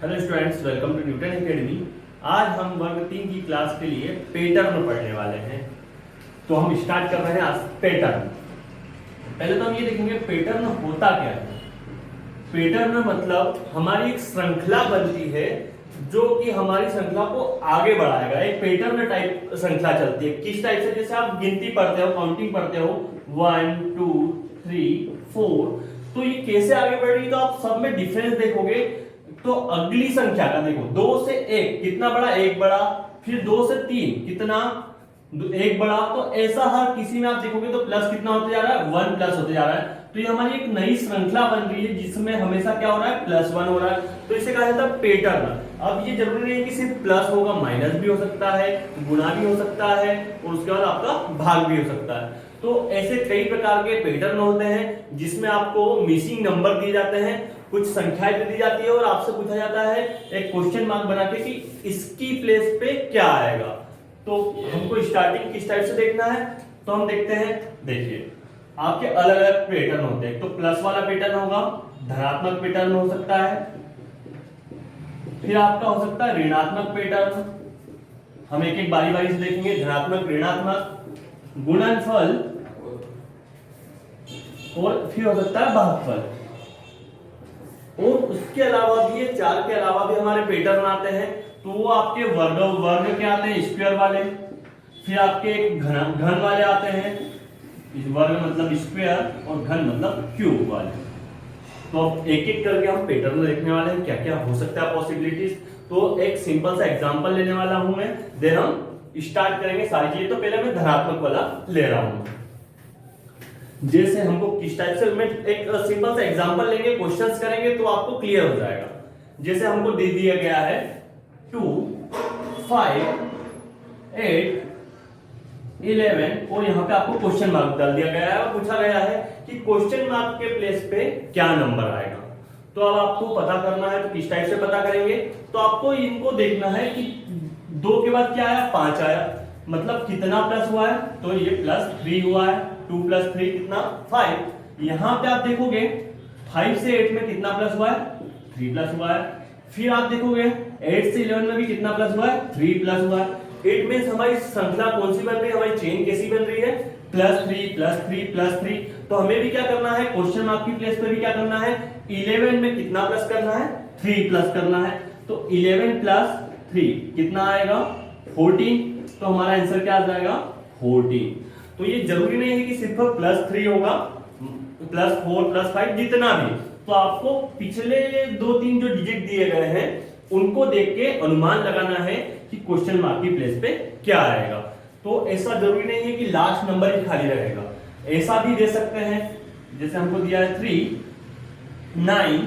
Hello students, welcome to Newton Academy. आज हम वर्ग 3 की क्लास के लिए पैटर्न पढ़ने वाले हैं। तो हम स्टार्ट कर रहे हैं आज पैटर्न। पहले तो हम ये देखेंगे पैटर्न होता क्या है। पैटर्न मतलब हमारी एक श्रृंखला बनती है जो कि हमारी श्रृंखला को आगे बढ़ाएगा। एक पैटर्न टाइप श्रृंखला चलती है। किस टाइप से? जैसे आप गिनती पढ़ते हो, काउंटिंग पढ़ते हो, 1 2 3 4, तो ये कैसे आगे बढ़ रही है तो आप सब में डिफरेंस देखोगे। तो अगली संख्या का देखो, 2 से 1 कितना बड़ा? 1 बड़ा। फिर 2 से 3 कितना? 1 बड़ा। तो ऐसा हर किसी में आप देखोगे तो प्लस कितना होते जा रहा है? 1 प्लस होते जा रहा है। तो ये हमारी एक नई श्रृंखला बन रही है जिसमें हमेशा क्या हो रहा है? +1 हो रहा है। तो इसे कहा जाता है पैटर्न। अब ये जरूरी नहीं है कि सिर्फ प्लस होगा, माइनस भी हो सकता है, गुणा भी हो सकता है और उसके बाद आपका भाग भी हो सकता है। तो ऐसे कई प्रकार के पैटर्न होते हैं जिसमें आपको मिसिंग नंबर दिए जाते हैं, कुछ संख्याएं दी जाती है और आपसे पूछा जाता है एक क्वेश्चन मार्क बना के कि इसकी प्लेस पे क्या आएगा। तो हमको स्टार्टिंग किस टाइप से देखना है तो हम देखते हैं। देखिए, आपके अलग अलग पैटर्न होते हैं। तो प्लस वाला पैटर्न होगा, धनात्मक पैटर्न हो सकता है, फिर आपका हो सकता है ऋणात्मक पैटर्न। हम एक एक बारी बारी से देखेंगे। धनात्मक, ऋणात्मक, गुणनफल और फिर हो सकता है भागफल। और उसके अलावा भी, ये 4 के अलावा भी हमारे पैटर्न आते हैं। तो वो आपके वर्ग के आते हैं, स्क्वायर वाले। फिर आपके घन वाले आते हैं। इस वर्ग मतलब स्क्वायर और घन मतलब क्यूब वाले। तो अब एक एक करके हम पैटर्न देखने वाले हैं, क्या क्या हो सकता है पॉसिबिलिटीज। तो एक सिंपल सा एग्जांपल लेने वाला हूं मैं, देन हम स्टार्ट करेंगे सारी चीजें। तो पहले मैं धनात्मक वाला ले रहा हूं। जैसे हमको किस टाइप से, मैं एक सिंपल सा एग्जांपल लेंगे, क्वेश्चंस करेंगे तो आपको क्लियर हो जाएगा। जैसे हमको दे दिया गया है 2 5 8 11 और यहाँ पे आपको क्वेश्चन मार्क डाल दिया गया है और पूछा गया है कि क्वेश्चन मार्क के प्लेस पे क्या नंबर आएगा। तो अब आपको पता करना है। तो किस टाइप से पता करेंगे? तो आपको इनको देखना है कि 2 के बाद क्या आया? 5 आया, मतलब कितना प्लस हुआ है? तो ये +3 हुआ है। 2 + 3 कितना? 5। यहां पे आप देखोगे 5 से 8 में कितना प्लस हुआ है? 3 प्लस हुआ है। फिर आप देखोगे 8 से 11 में भी कितना प्लस हुआ है? 3 प्लस हुआ है। इट मींस हमारी श्रृंखला कौन सी बन रही है? हमारी चेन कैसी बन रही है? +3 +3 +3। तो हमें भी क्या करना है? क्वेश्चन मार्क की प्लेस पे भी क्या करना है? 11 में कितना प्लस करना है? 3 प्लस करना है। तो 11 + 3 कितना आएगा? 14। तो हमारा आंसर क्या आ जाएगा? 14। तो ये जरूरी नहीं है कि सिर्फ +3 होगा, +4 +5 जितना भी। तो आपको पिछले 2-3 जो डिजिट दिए गए हैं उनको देख के अनुमान लगाना है कि क्वेश्चन मार्क की प्लेस पे क्या आएगा। तो ऐसा जरूरी नहीं है कि लास्ट नंबर ही खाली रहेगा, ऐसा भी दे सकते हैं। जैसे हमको दिया है 3 9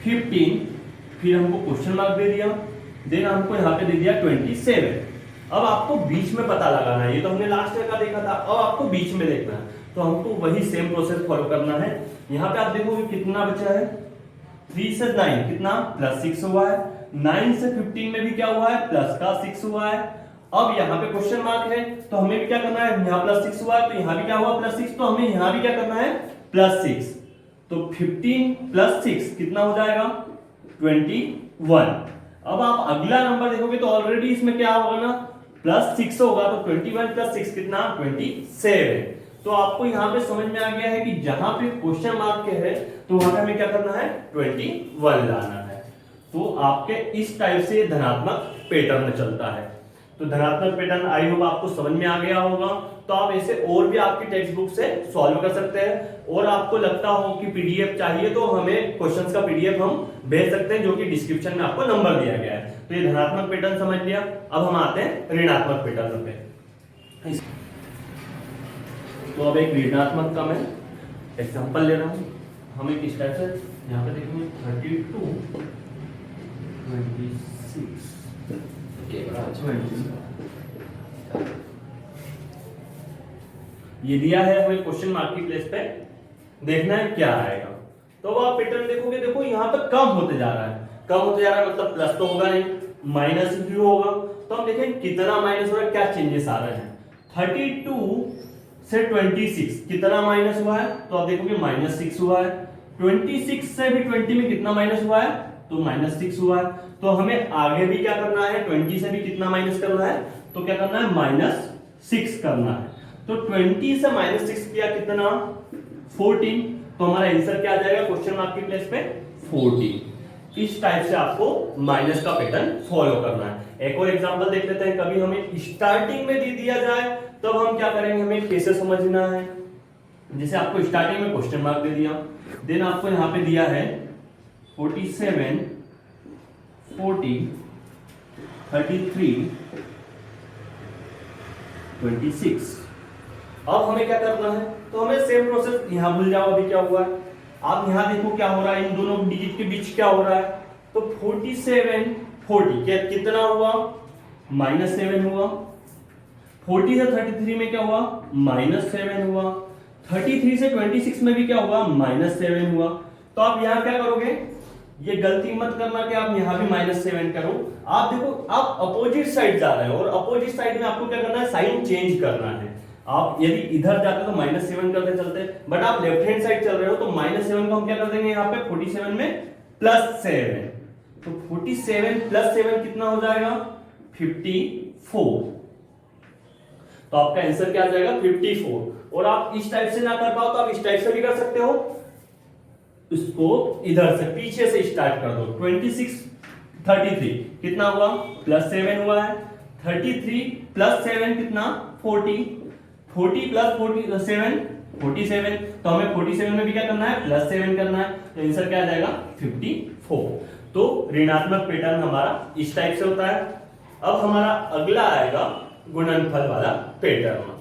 15, फिर हमको क्वेश्चन मार्क दे दिया, देन हमको यहाँ पे दे दिया 27। अब आपको बीच में पता लगाना है। ये तो हमने लास्ट ईयर का देखा था, अब आपको बीच में देखना है। तो हमको वही सेम प्रोसेस फॉलो करना है। यहाँ पे आप देखोगे कितना बचा है? 3 से 9 कितना? +6 हुआ है। 9 से 15 में भी क्या हुआ है? +6 हुआ है। अब यहाँ पे क्वेश्चन मार्क है तो हमें भी क्या करना है? यहाँ +6 हुआ है तो यहाँ भी क्या हुआ? +6। तो हमें यहाँ भी क्या करना है? +6। तो 15 + 6 कितना हो जाएगा? 21। अब आप अगला नंबर देखोगे तो ऑलरेडी इसमें क्या होगा ना? +6 होगा। तो 21 + 6 कितना? 27। तो आपको यहाँ पे समझ में आ गया है कि जहां पे क्वेश्चन मार्क के है तो वहां पे हमें क्या करना है? 21 लाना है। तो आपके इस टाइप से धनात्मक पैटर्न चलता है। तो धनात्मक पैटर्न आई होप आपको समझ में आ गया होगा। तो आप ऐसे और भी आपकी टेक्स्ट बुक से सॉल्व कर सकते हैं। और आपको लगता हो कि पीडीएफ चाहिए तो हमें क्वेश्चंस का पीडीएफ हम भेज सकते हैं, जो कि डिस्क्रिप्शन में आपको नंबर दिया गया है। तो ये धनात्मक पैटर्न समझ लिया। अब हम आते हैं ऋणात्मक पैटर्न पे। तो अब एक ऋणात्मक का मैं एग्जांपल ले रहा हूं। हमें किस टाइप से यहाँ पे देखेंगे 32 26 ये दिया है हमें क्वेश्चन मार्क की प्लेस पे, देखना है क्या आएगा। तो अब आप पैटर्न देखोगे, देखो यहाँ पे कम होते जा रहा है, कम होते जा रहा है, मतलब प्लस तो होगा नहीं, माइनस भी होगा। तो हम देखें कितना माइनस हो रहा है, क्या चेंजेस आ रहे हैं। 32 से 26 कितना माइनस हुआ है? तो आप देखोगे -6 हुआ है। 26 से भी 20 में कितना माइनस हुआ है? तो -6 हुआ है। तो हमें आगे भी क्या करना है, 20 से भी कितना माइनस करना है, तो क्या करना है, -6 करना है। तो 20 से -6 किया कितना, 14। तो हमारा आंसर क्या आ जाएगा क्वेश्चन मार्क की प्लेस पे 14। इस टाइप से आपको माइनस का पैटर्न फॉलो करना है। एक और एग्जांपल देख लेते हैं। कभी हमें स्टार्टिंग में दे दिया जाए तब हम क्या करेंगे, हमें कैसे समझना है। जैसे आपको स्टार्टिंग में क्वेश्चन मार्क दे दिया, देन आपको यहां पे दिया है 47, 40, 33, 26। अब हमें क्या करना है, तो हमें सेम प्रोसेस, यहां भूल जाओ अभी क्या हुआ है। आप यहां देखो क्या हो रहा है, इन दोनों डिजिट के बीच क्या हो रहा है। तो 47, 40 क्या कितना हुआ, -7 हुआ। 40 से 33 में क्या हुआ, -7 हुआ। 33 से 26 में भी क्या हुआ, -7 हुआ। तो आप यहां क्या करोगे, ये गलती मत करना कि आप यहां भी -7 करो। आप देखो आप अपोजिट साइड जा रहे हो, और अपोजिट साइड में आपको क्या करना है, साइन चेंज करना है। आप यदि इधर जाते तो -7 करते चलते, बट आप लेफ्ट हैंड साइड चल रहे हो तो -7 को हम क्या कर देंगे यहाँ पे 47 में +7। तो 47 + 7 कितना हो जाएगा, 54। तो आपका आंसर क्या आ जाएगा, 54। और आप इस टाइप से ना कर पाओ तो आप इस टाइप से भी कर सकते हो। इसको इधर से पीछे से स्टार्ट कर दो। 26, 33 कितना हुआ, +7 हुआ है। 33 + 7 कितना, 40। 40 + 47, 47। तो हमें 47 में भी क्या करना है, +7 करना है। तो आंसर क्या आ जाएगा, 54। तो ऋणात्मक पैटर्न हमारा इस टाइप से होता है। अब हमारा अगला आएगा गुणनफल वाला पैटर्न।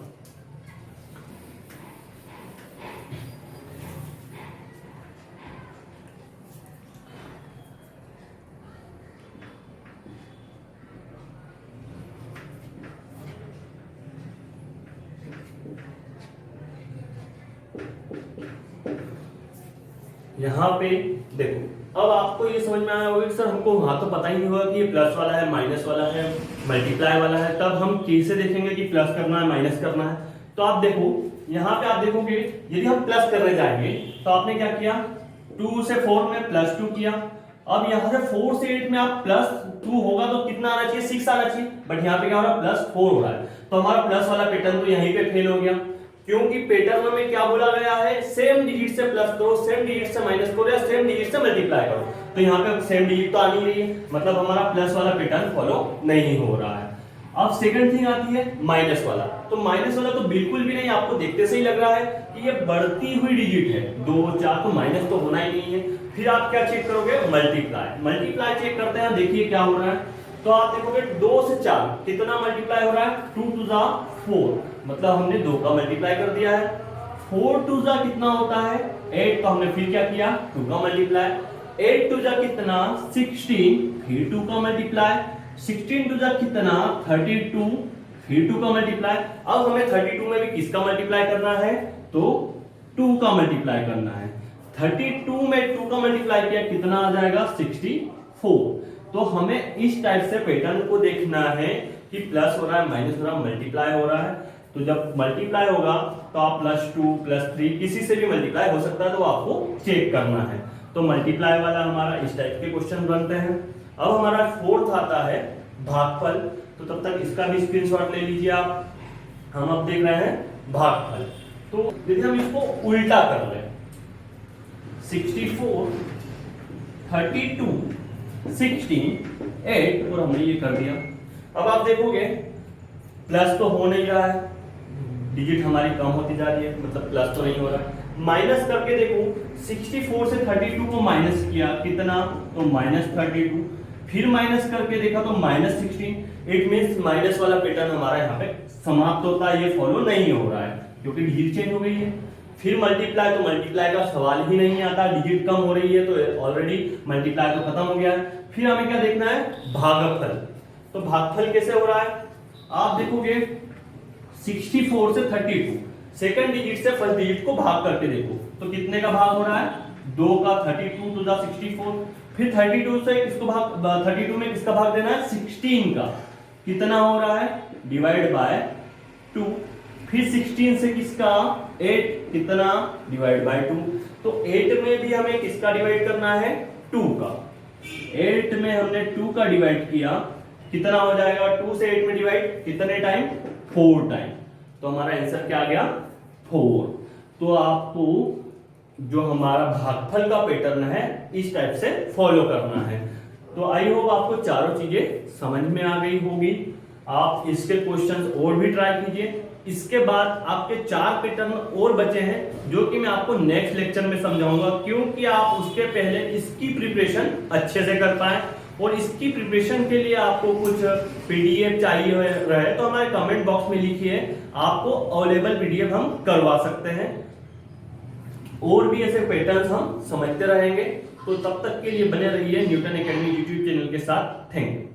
यहां पे देखो, अब आपको ये समझ में आया होगा कि सर हमको वहां तो पता ही नहीं होगा कि ये प्लस वाला है, माइनस वाला है, मल्टीप्लाई वाला है, तब हम कैसे देखेंगे कि प्लस करना है माइनस करना है। तो आप देखो यहाँ पे आप देखोगे, यदि हम प्लस करने जाएंगे तो आपने क्या किया, 2 से 4 में +2 किया। अब यहाँ से 4 से 8 में आप +2 होगा तो कितना आना चाहिए, 6 आना चाहिए, बट यहाँ पे क्या हो रहा है, +4 हो रहा है। तो हमारा प्लस वाला पैटर्न तो यहीं पे फेल हो गया, क्योंकि पैटर्न में क्या बोला गया है, सेम डिजिट से प्लस करो, सेम डिजिट से माइनस करो, या सेम डिजिट से मल्टीप्लाई करो। तो यहाँ पे सेम डिजिट तो आ नहीं रही है, मतलब हमारा प्लस वाला पैटर्न फॉलो नहीं हो रहा है। अब सेकंड थिंग आती है माइनस वाला। तो माइनस वाला तो बिल्कुल भी नहीं, आपको देखते से ही लग रहा है कि ये बढ़ती हुई डिजिट है, 2 4, तो माइनस तो होना ही नहीं है। फिर आप क्या चेक करोगे, मल्टीप्लाई। मल्टीप्लाई चेक करते हैं, देखिए क्या हो रहा है। तो आप देखोगे 2 से 4 कितना मल्टीप्लाई हो रहा है, 2 2 जा 4, मतलब हमने 2 का मल्टीप्लाई कर दिया है। 4 2 जा कितना होता है, 8, तो हमने फिर क्या किया, 2 का मल्टीप्लाई। 8 2 जा कितना, 16, फिर 2 का मल्टीप्लाई। 16 2 जा कितना, 32, फिर 2 का मल्टीप्लाई। अब हमें 32 में भी किसका मल्टीप्लाई करना है, तो 2 का मल्टीप्लाई करना है। 32 में 2 का मल्टीप्लाई किया कितना आ जाएगा, 64। तो हमें इस टाइप से पैटर्न को देखना है कि प्लस हो रहा है, माइनस हो रहा है, मल्टीप्लाई हो रहा है। तो जब मल्टीप्लाई होगा तो आप +2 +3 किसी से भी मल्टीप्लाई हो सकता है, तो आपको चेक करना है। तो मल्टीप्लाई वाला हमारा इस टाइप के क्वेश्चन बनते हैं। अब हमारा फोर्थ आता है भागफल। तो तब तक इसका भी स्क्रीनशॉट ले लीजिए आप। हम अब देख रहे हैं भागफल। तो यदि हम इसको उल्टा कर लें, 64, 32, 16, 8, और हमने ये कर दिया। अब आप देखोगे प्लस तो हो नहीं रहा है, डिजिट हमारी कम होती जा रही है, मतलब प्लस तो नहीं हो रहा है। माइनस करके देखो, 64 से 32 को माइनस किया कितना, तो -32। फिर माइनस करके देखा तो -16। इट मींस माइनस वाला पैटर्न हमारा यहाँ पे समाप्त होता है, ये फॉलो नहीं हो रहा है क्योंकि डिजिट चेंज हो गई है। फिर मल्टीप्लाई, तो मल्टीप्लाई का सवाल ही नहीं आता, डिजिट कम हो रही है तो ऑलरेडी मल्टीप्लाई तो खत्म हो गया है। फिर हमें क्या देखना है, भागफल। तो भागफल कैसे हो रहा है, आप देखोगे 64 से 32 सेकंड डिजिट से फर्स्ट डिजिट को भाग करके देखो तो कितने का भाग हो रहा है, 2 का। 32 2 जा 64। फिर 32 से किसको भाग, 32 में किसका भाग देना है, 16 का। कितना हो रहा है, डिवाइड बाय 2। फिर 16 से किसका, 8, कितना, डिवाइड बाय 2। तो 8 में भी हमें किसका डिवाइड करना है, 2 का। 8 में हमने 2 का डिवाइड किया, कितना हो जाएगा? 2 से 8 में डिवाइड कितने टाइम? 4 टाइम। तो हमारा आंसर क्या आ गया? 4। तो आपको जो हमारा भागफल का पैटर्न है इस टाइप से फॉलो करना है। तो आई होप आपको चारों चीजें समझ में आ गई होगी। आप इसके क्वेश्चंस और भी ट्राई कीजिए। इसके बाद आपके 4 पैटर्न और बचे हैं जो कि मैं आपको नेक्स्ट लेक्चर में समझाऊंगा, क्योंकि आप उसके पहले इसकी प्रिपरेशन अच्छे से कर पाए। और इसकी प्रिपरेशन के लिए आपको कुछ पीडीएफ चाहिए रहे तो हमारे कमेंट बॉक्स में लिखिए, आपको अवेलेबल पीडीएफ हम करवा सकते हैं। और भी ऐसे पैटर्न्स हम समझते रहेंगे। तो तब तक के लिए बने रहिए न्यूटन एकेडमी यूट्यूब चैनल के साथ। Thank you.